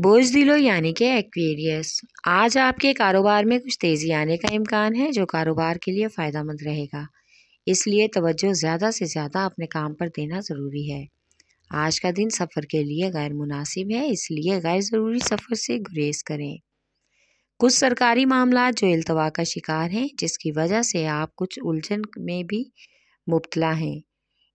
بوجھ یعنی کہ ایکویریس، آج آپ کے کاروبار میں کچھ تیزی آنے کا امکان ہے جو کاروبار کے لیے فائدہ مند رہے گا، اس لیے توجہ زیادہ سے زیادہ اپنے کام پر دینا ضروری ہے۔ آج کا دن سفر کے لیے غیر مناسب ہے، اس لیے غیر ضروری سفر سے گریز کریں۔ کچھ سرکاری معاملات جو التوا کا شکار ہیں، جس کی وجہ سے آپ کچھ الجھن میں بھی مبتلا ہیں،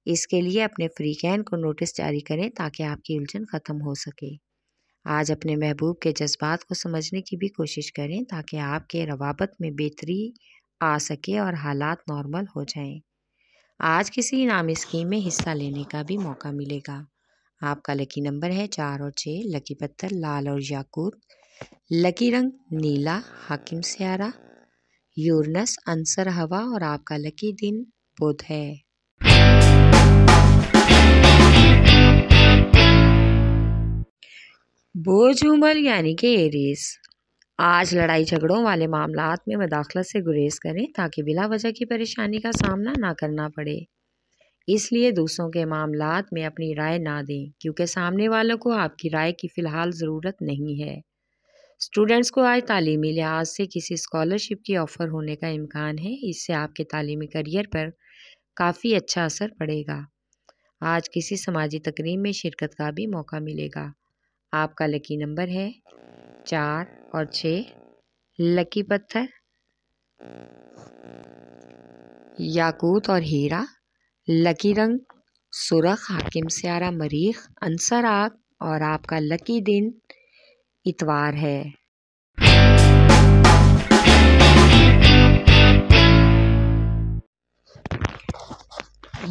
اس کے لیے اپنے فریقین کو نوٹس جاری کریں تاکہ آپ کی الجھن ختم ہو سکے۔ آج اپنے محبوب کے جذبات کو سمجھنے کی بھی کوشش کریں تاکہ آپ کے روابط میں بہتری آ سکے اور حالات نارمل ہو جائیں۔ آج کسی انعامی اسکیم میں حصہ لینے کا بھی موقع ملے گا۔ آپ کا لکی نمبر ہے 4 اور 6، لکی پتھر لال اور یاقوت، لکی رنگ نیلا، حاکم سیارہ یورنس، عنصر ہوا اور آپ کا لکی دن بدھ ہے۔ بوجھ یعنی کہ ایریز، آج لڑائی جھگڑوں والے معاملات میں مداخلت سے گریز کریں تاکہ بلا وجہ کی پریشانی کا سامنا نہ کرنا پڑے۔ اس لیے دوسروں کے معاملات میں اپنی رائے نہ دیں کیونکہ سامنے والوں کو آپ کی رائے کی فی الحال ضرورت نہیں ہے۔ اسٹوڈنٹس کو آج تعلیمی لحاظ سے کسی اسکالرشپ کی آفر ہونے کا امکان ہے، اس سے آپ کے تعلیمی کیریئر پر کافی اچھا اثر پڑے گا۔ آج کسی سماجی تقریب میں شرکت کا بھی موقع ملے گا۔ آپ کا لکی نمبر ہے 4 اور 6، لکی پتھر یاقوت اور ہیرا، لکی رنگ سرخ، حاکم سیارہ مریخ، عنصر آگ اور آپ کا لکی دن اتوار ہے۔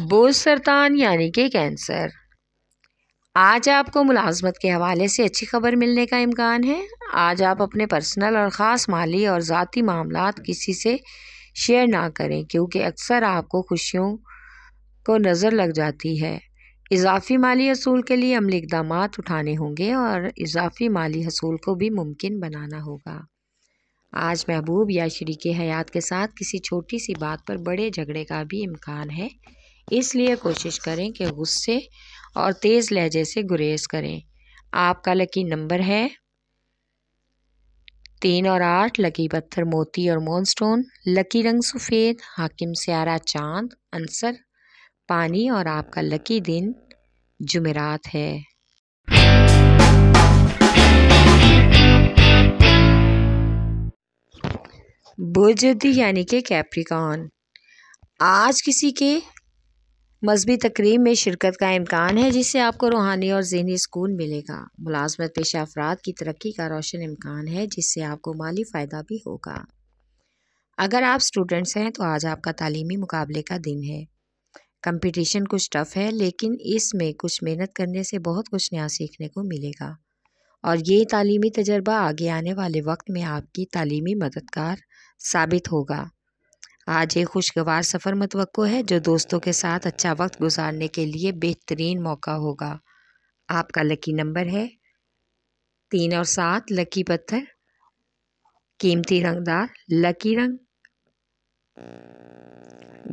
بوجھ سرطان یعنی کہ کینسر، آج آپ کو ملازمت کے حوالے سے اچھی خبر ملنے کا امکان ہے۔ آج آپ اپنے پرسنل اور خاص مالی اور ذاتی معاملات کسی سے شیئر نہ کریں کیونکہ اکثر آپ کو خوشیوں کو نظر لگ جاتی ہے۔ اضافی مالی حصول کے لیے عملی اقدامات اٹھانے ہوں گے اور اضافی مالی حصول کو بھی ممکن بنانا ہوگا۔ آج محبوب یا شریک حیات کے ساتھ کسی چھوٹی سی بات پر بڑے جھگڑے کا بھی امکان ہے، اس لیے کوشش کریں کہ غصے اور تیز لہجے سے گریز کریں۔ آپ کا لکی نمبر ہے 3 اور 8، لکی پتھر موتی اور مون سٹون، لکی رنگ سفید، حاکم سیارہ چاند، عنصر پانی اور آپ کا لکی دن جمعرات ہے۔ بوجھ یعنی کہ کیپریکان، آج کسی کے مذہبی تقریب میں شرکت کا امکان ہے جس سے آپ کو روحانی اور ذہنی سکون ملے گا۔ ملازمت پیشہ افراد کی ترقی کا روشن امکان ہے جس سے آپ کو مالی فائدہ بھی ہوگا۔ اگر آپ اسٹوڈنٹس ہیں تو آج آپ کا تعلیمی مقابلے کا دن ہے۔ کمپٹیشن کچھ ٹف ہے لیکن اس میں کچھ محنت کرنے سے بہت کچھ نیا سیکھنے کو ملے گا اور یہ تعلیمی تجربہ آگے آنے والے وقت میں آپ کی تعلیمی مددگار ثابت ہوگا۔ آج ایک خوشگوار سفر متوقع ہے جو دوستوں کے ساتھ اچھا وقت گزارنے کے لیے بہترین موقع ہوگا۔ آپ کا لکی نمبر ہے 3 اور 7، لکی پتھر قیمتی رنگ دار، لکی رنگ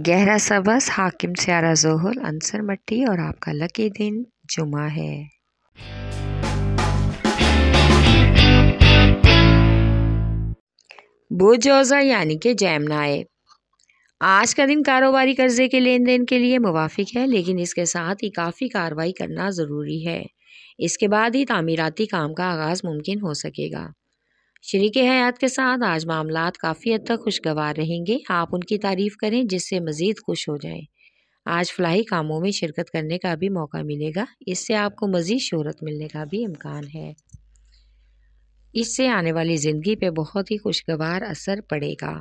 گہرا سبز، حاکم سیارہ زحل، عنصر مٹی اور آپ کا لکی دن جمعہ ہے۔ بوجھ یعنی کہ جیمنائی، آج کا دن کاروباری قرضے کے لین دین کے لیے موافق ہے لیکن اس کے ساتھ ہی کافی کارروائی کرنا ضروری ہے۔ اس کے بعد ہی تعمیراتی کام کا آغاز ممکن ہو سکے گا۔ شریک حیات کے ساتھ آج معاملات کافی حد تک خوشگوار رہیں گے، آپ ان کی تعریف کریں جس سے مزید خوش ہو جائیں۔ آج فلاحی کاموں میں شرکت کرنے کا بھی موقع ملے گا، اس سے آپ کو مزید شہرت ملنے کا بھی امکان ہے۔ اس سے آنے والی زندگی پہ بہت ہی خوشگوار اثر پڑے گا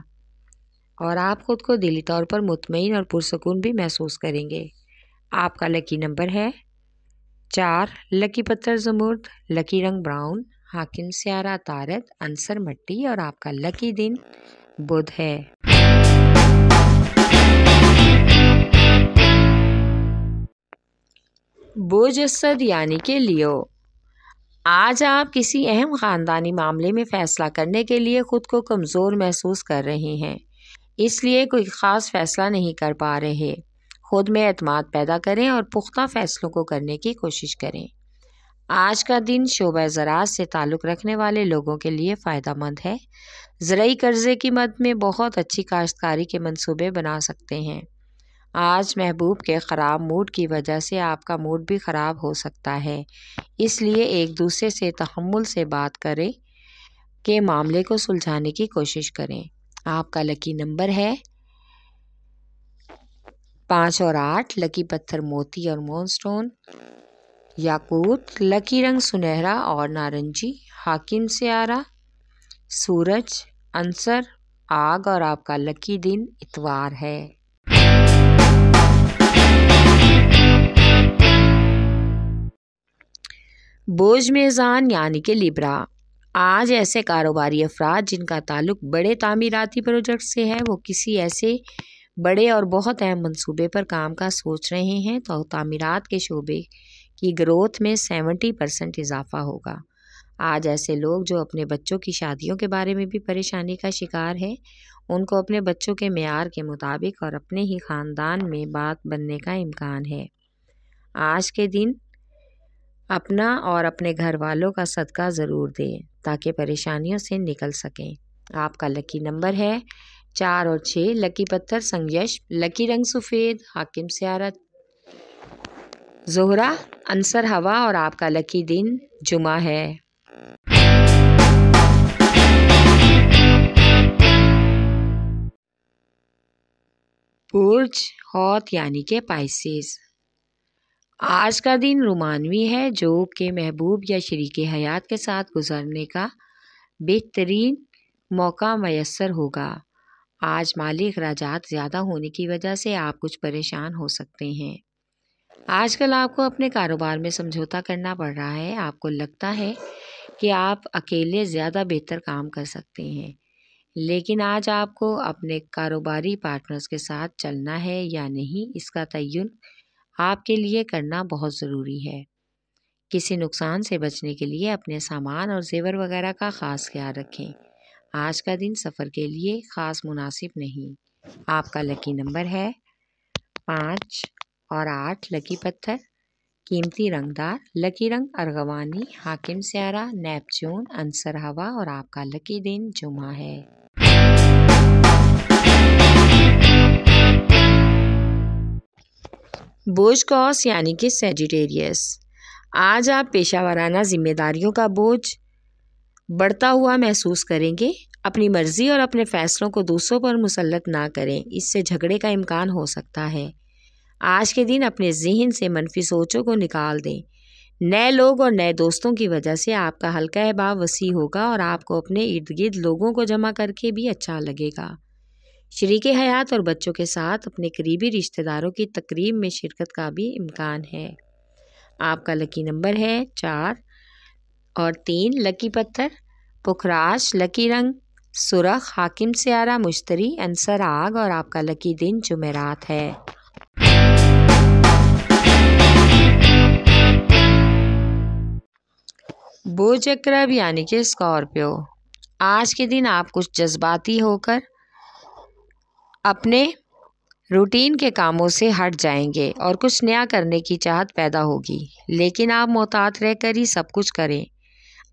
اور آپ خود کو دلی طور پر مطمئن اور پرسکون بھی محسوس کریں گے۔ آپ کا لکی نمبر ہے 4، لکی پتھر زمرد، لکی رنگ براؤن، حاکم سیارہ طارد، عنصر مٹی اور آپ کا لکی دن بدھ ہے۔ بوجھ اسد یعنی کہ لیو، آج آپ کسی اہم خاندانی معاملے میں فیصلہ کرنے کے لیے خود کو کمزور محسوس کر رہے ہیں، اس لیے کوئی خاص فیصلہ نہیں کر پا رہے۔ خود میں اعتماد پیدا کریں اور پختہ فیصلوں کو کرنے کی کوشش کریں۔ آج کا دن شعبہ زراعت سے تعلق رکھنے والے لوگوں کے لیے فائدہ مند ہے۔ زرعی قرضے کی مد میں بہت اچھی کاشتکاری کے منصوبے بنا سکتے ہیں۔ آج محبوب کے خراب موڈ کی وجہ سے آپ کا موڈ بھی خراب ہو سکتا ہے، اس لیے ایک دوسرے سے تحمل سے بات کریں کہ معاملے کو سلجھانے کی کوشش کریں۔ آپ کا لکی نمبر ہے 5 اور 8، لکی پتھر موتی اور مون سٹون، یاقوت، لکی رنگ سنہرا اور نارنجی، حاکم سیارہ، سورج، عنصر آگ اور آپ کا لکی دن اتوار ہے۔ بوجھ میزان یعنی کہ لیبرا، آج ایسے کاروباری افراد جن کا تعلق بڑے تعمیراتی پروجیکٹ سے ہے وہ کسی ایسے بڑے اور بہت اہم منصوبے پر کام کا سوچ رہے ہیں تو تعمیرات کے شعبے کی گروتھ میں 70% اضافہ ہوگا۔ آج ایسے لوگ جو اپنے بچوں کی شادیوں کے بارے میں بھی پریشانی کا شکار ہے، ان کو اپنے بچوں کے معیار کے مطابق اور اپنے ہی خاندان میں بات بننے کا امکان ہے۔ آج کے دن اپنا اور اپنے گھر والوں کا صدقہ ضرور دیں تاکہ پریشانیوں سے نکل سکیں۔ آپ کا لکی نمبر ہے 4 اور 6، لکی پتھر سنگیش، لکی رنگ سفید، حاکم سیارہ زہرہ، عنصر ہوا اور آپ کا لکی دن جمعہ ہے۔ برج حوت یعنی کہ پائسیز، آج کا دن رومانوی ہے جو کہ محبوب یا شریک حیات کے ساتھ گزارنے کا بہترین موقع میسر ہوگا۔ آج مالی اخراجات زیادہ ہونے کی وجہ سے آپ کچھ پریشان ہو سکتے ہیں۔ آج کل آپ کو اپنے کاروبار میں سمجھوتا کرنا پڑ رہا ہے۔ آپ کو لگتا ہے کہ آپ اکیلے زیادہ بہتر کام کر سکتے ہیں، لیکن آج آپ کو اپنے کاروباری پارٹنرز کے ساتھ چلنا ہے یا نہیں، اس کا تعین آپ کے لیے کرنا بہت ضروری ہے۔ کسی نقصان سے بچنے کے لیے اپنے سامان اور زیور وغیرہ کا خاص خیال رکھیں۔ آج کا دن سفر کے لیے خاص مناسب نہیں۔ آپ کا لکی نمبر ہے 5 اور 8، لکی پتھر قیمتی رنگ دار، لکی رنگ ارغوانی، حاکم سیارہ نیپچون، عنصر ہوا اور آپ کا لکی دن جمعہ ہے۔ بوجھ قوس یعنی کہ سیجیٹیریس، آج آپ پیشہ ورانہ ذمہ داریوں کا بوجھ بڑھتا ہوا محسوس کریں گے۔ اپنی مرضی اور اپنے فیصلوں کو دوسروں پر مسلط نہ کریں، اس سے جھگڑے کا امکان ہو سکتا ہے۔ آج کے دن اپنے ذہن سے منفی سوچوں کو نکال دیں۔ نئے لوگ اور نئے دوستوں کی وجہ سے آپ کا حلقہ احباب وسیع ہوگا اور آپ کو اپنے ارد گرد لوگوں کو جمع کر کے بھی اچھا لگے گا۔ شریک حیات اور بچوں کے ساتھ اپنے قریبی رشتہ داروں کی تقریب میں شرکت کا بھی امکان ہے۔ آپ کا لکی نمبر ہے 4 اور 3، لکی پتھر پکھراج، لکی رنگ سرخ، حاکم سیارہ مشتری، عنصر آگ اور آپ کا لکی دن جمعرات ہے۔ بوجھ عقرب یعنی کہ اسکارپیو، آج کے دن آپ کچھ جذباتی ہو کر اپنے روٹین کے کاموں سے ہٹ جائیں گے اور کچھ نیا کرنے کی چاہت پیدا ہوگی، لیکن آپ محتاط رہ کر ہی سب کچھ کریں۔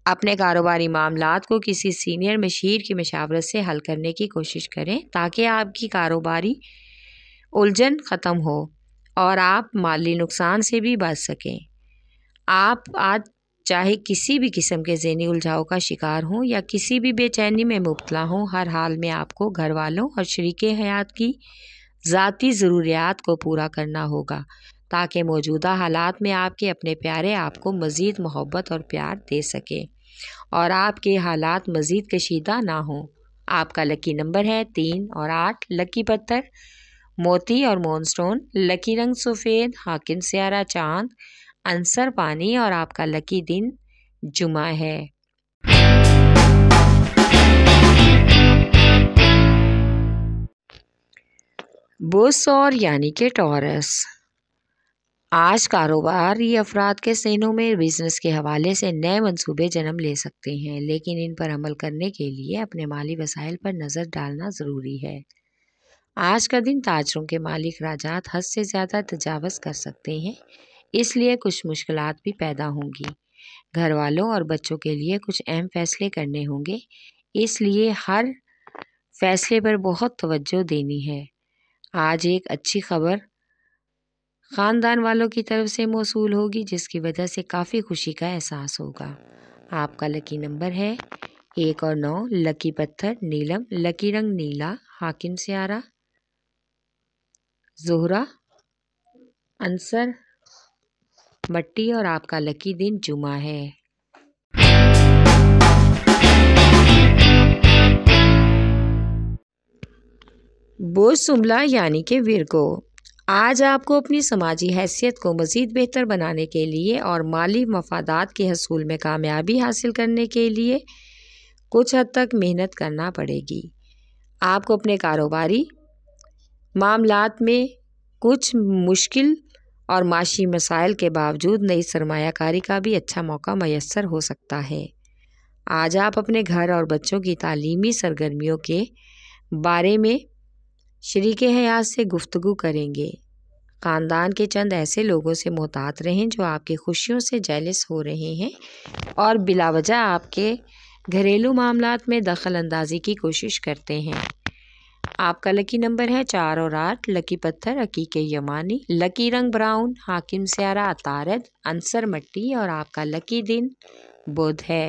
اپنے کاروباری معاملات کو کسی سینئر مشیر کی مشاورت سے حل کرنے کی کوشش کریں تاکہ آپ کی کاروباری الجھن ختم ہو اور آپ مالی نقصان سے بھی بچ سکیں۔ آپ آج چاہے کسی بھی قسم کے ذہنی الجھاؤ کا شکار ہوں یا کسی بھی بے چینی میں مبتلا ہوں، ہر حال میں آپ کو گھر والوں اور شریک حیات کی ذاتی ضروریات کو پورا کرنا ہوگا تاکہ موجودہ حالات میں آپ کے اپنے پیارے آپ کو مزید محبت اور پیار دے سکیں اور آپ کے حالات مزید کشیدہ نہ ہوں۔ آپ کا لکی نمبر ہے 3 اور 8، لکی پتھر موتی اور مون سٹون، لکی رنگ سفید، حاکم سیارہ چاند، عنصر پانی اور آپ کا لکی دن جمعہ ہے۔ بوجھ سور یعنی کہ ٹورس، آج کاروباری افراد کے ذہنوں میں بزنس کے حوالے سے نئے منصوبے جنم لے سکتے ہیں، لیکن ان پر عمل کرنے کے لیے اپنے مالی وسائل پر نظر ڈالنا ضروری ہے۔ آج کا دن تاجروں کے مالی اخراجات حد سے زیادہ تجاوز کر سکتے ہیں، اس لیے کچھ مشکلات بھی پیدا ہوں گی۔ گھر والوں اور بچوں کے لیے کچھ اہم فیصلے کرنے ہوں گے، اس لیے ہر فیصلے پر بہت توجہ دینی ہے۔ آج ایک اچھی خبر خاندان والوں کی طرف سے موصول ہوگی، جس کی وجہ سے کافی خوشی کا احساس ہوگا۔ آپ کا لکی نمبر ہے 1 اور 9، لکی پتھر نیلم، لکی رنگ نیلا، حاکم سیارہ زہرہ، عنصر مٹی، اور آپ کا لکی دن جمعہ ہے۔ بوجھ سنبھلا یعنی کہ ورگو، آج آپ کو اپنی سماجی حیثیت کو مزید بہتر بنانے کے لیے اور مالی مفادات کے حصول میں کامیابی حاصل کرنے کے لیے کچھ حد تک محنت کرنا پڑے گی۔ آپ کو اپنے کاروباری معاملات میں کچھ مشکل اور معاشی مسائل کے باوجود نئی سرمایہ کاری کا بھی اچھا موقع میسر ہو سکتا ہے۔ آج آپ اپنے گھر اور بچوں کی تعلیمی سرگرمیوں کے بارے میں شریک حیات سے گفتگو کریں گے۔ خاندان کے چند ایسے لوگوں سے محتاط رہیں جو آپ کی خوشیوں سے جیلس ہو رہے ہیں اور بلا وجہ آپ کے گھریلو معاملات میں دخل اندازی کی کوشش کرتے ہیں۔ آپ کا لکی نمبر ہے 4 اور 8، لکی پتھر عقیق یمانی، لکی رنگ براؤن، حاکم سیارہ عطارد، عنصر مٹی، اور آپ کا لکی دن بدھ ہے۔